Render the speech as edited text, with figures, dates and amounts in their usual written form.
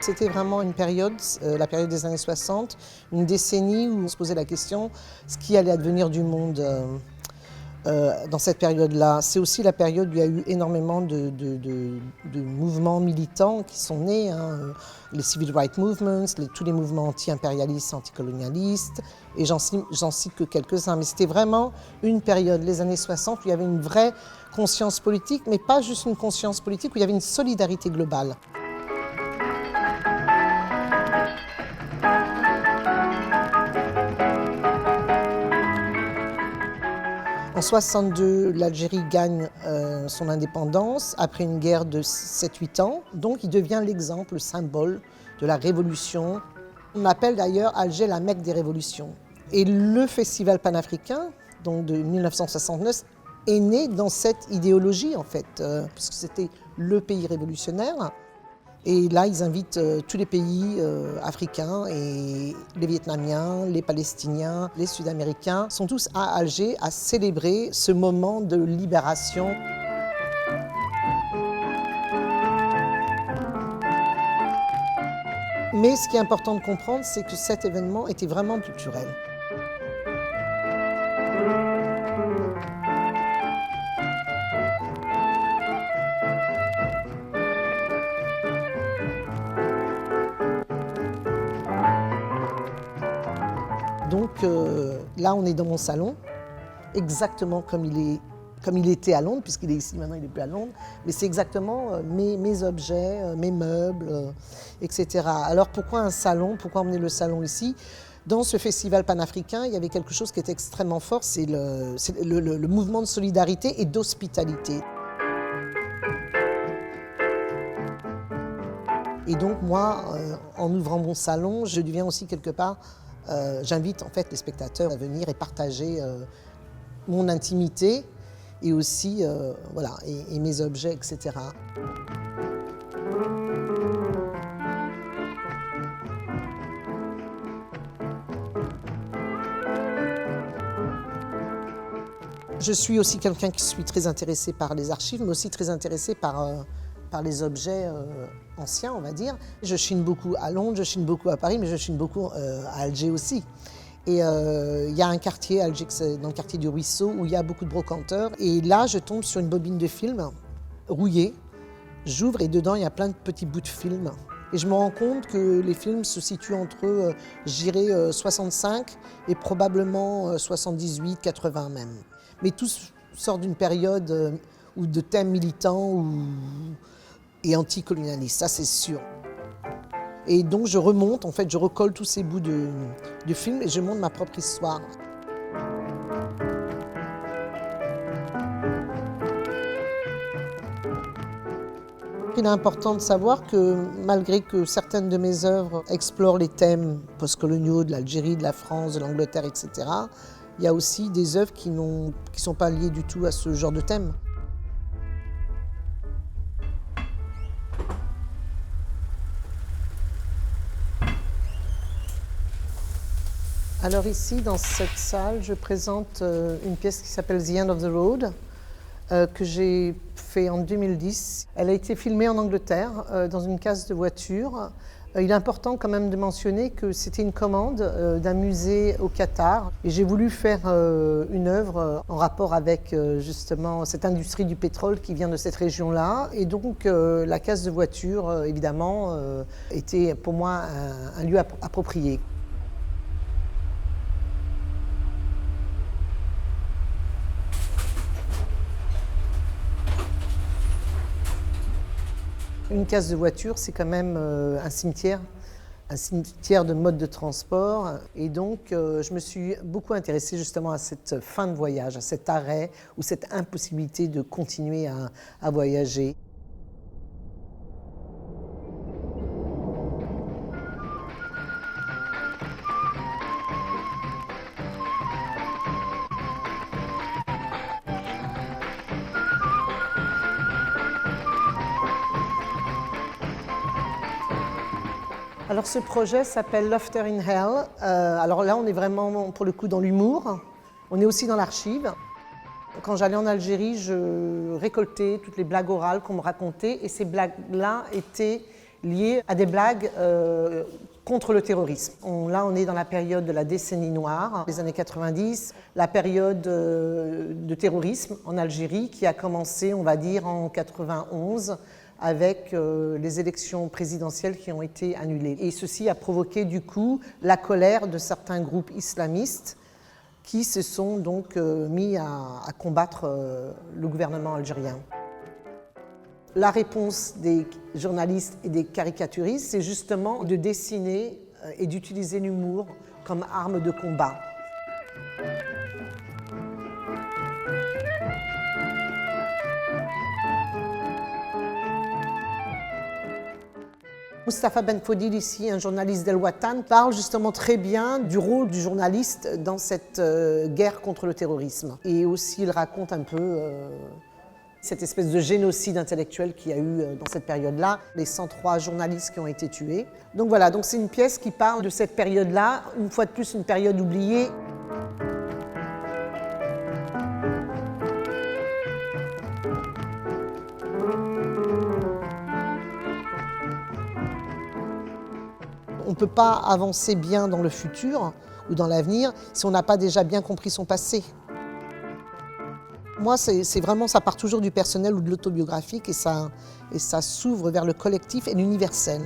C'était vraiment une période, la période des années 60, une décennie où on se posait la question ce qui allait advenir du monde dans cette période-là. C'est aussi la période où il y a eu énormément de mouvements militants qui sont nés, les Civil Rights Movements, tous les mouvements anti-impérialistes, anticolonialistes, et j'en cite que quelques-uns. Mais c'était vraiment une période, les années 60, où il y avait une vraie conscience politique, mais pas juste une conscience politique, où il y avait une solidarité globale. En 1962, l'Algérie gagne son indépendance après une guerre de 7-8 ans. Donc il devient l'exemple, le symbole de la révolution. On appelle d'ailleurs Alger la Mecque des révolutions. Et le festival panafricain, donc de 1969, est né dans cette idéologie en fait, puisque c'était le pays révolutionnaire. Et là, ils invitent tous les pays africains, et les Vietnamiens, les Palestiniens, les Sud-Américains sont tous à Alger à célébrer ce moment de libération. Mais ce qui est important de comprendre, c'est que cet événement était vraiment culturel. Donc là, on est dans mon salon, exactement comme il était à Londres, puisqu'il est ici, maintenant il n'est plus à Londres, mais c'est exactement mes objets, mes meubles, etc. Alors pourquoi un salon? Pourquoi emmener le salon ici? Dans ce festival panafricain, il y avait quelque chose qui était extrêmement fort, c'est le mouvement de solidarité et d'hospitalité. Et donc moi, en ouvrant mon salon, je deviens aussi quelque part, j'invite en fait les spectateurs à venir et partager mon intimité et aussi voilà, et mes objets, etc. Je suis aussi quelqu'un qui suis très intéressé par les archives, mais aussi très intéressé par les objets anciens, on va dire. Je chine beaucoup à Londres, je chine beaucoup à Paris, mais je chine beaucoup à Alger aussi. Et il y a un quartier, Alger, dans le quartier du Ruisseau, où il y a beaucoup de brocanteurs. Et là, je tombe sur une bobine de film rouillée. J'ouvre et dedans, il y a plein de petits bouts de film. Et je me rends compte que les films se situent entre, je dirais, 65 et probablement 78, 80 même. Mais tous sortent d'une période ou de thèmes militants et anticolonialistes, ça c'est sûr. Et donc je remonte, en fait, je recolle tous ces bouts de films et je monte ma propre histoire. Il est important de savoir que malgré que certaines de mes œuvres explorent les thèmes postcoloniaux de l'Algérie, de la France, de l'Angleterre, etc., il y a aussi des œuvres qui ne sont pas liées du tout à ce genre de thème. Alors ici, dans cette salle, je présente une pièce qui s'appelle The End of the Road, que j'ai fait en 2010. Elle a été filmée en Angleterre, dans une case de voiture. Il est important quand même de mentionner que c'était une commande d'un musée au Qatar. Et j'ai voulu faire une œuvre en rapport avec justement cette industrie du pétrole qui vient de cette région-là. Et donc la case de voiture, évidemment, était pour moi un lieu approprié. Une case de voiture, c'est quand même un cimetière de mode de transport. Et donc, je me suis beaucoup intéressée justement à cette fin de voyage, à cet arrêt ou cette impossibilité de continuer à voyager. Alors ce projet s'appelle Laughter in Hell. Alors là, on est vraiment pour le coup dans l'humour. On est aussi dans l'archive. Quand j'allais en Algérie, je récoltais toutes les blagues orales qu'on me racontait et ces blagues-là étaient liées à des blagues contre le terrorisme. Là, on est dans la période de la décennie noire, les années 90, la période de terrorisme en Algérie qui a commencé, on va dire, en 91 avec les élections présidentielles qui ont été annulées. Et ceci a provoqué du coup la colère de certains groupes islamistes qui se sont donc mis à combattre le gouvernement algérien. La réponse des journalistes et des caricaturistes, c'est justement de dessiner et d'utiliser l'humour comme arme de combat. Mustapha Ben Fodil, ici, un journaliste d'El Watan, parle justement très bien du rôle du journaliste dans cette guerre contre le terrorisme. Et aussi, il raconte un peu cette espèce de génocide intellectuel qu'il y a eu dans cette période-là, les 103 journalistes qui ont été tués. Donc voilà, donc c'est une pièce qui parle de cette période-là, une fois de plus une période oubliée. On ne peut pas avancer bien dans le futur ou dans l'avenir si on n'a pas déjà bien compris son passé. Moi, c'est vraiment, ça part toujours du personnel ou de l'autobiographique et ça s'ouvre vers le collectif et l'universel.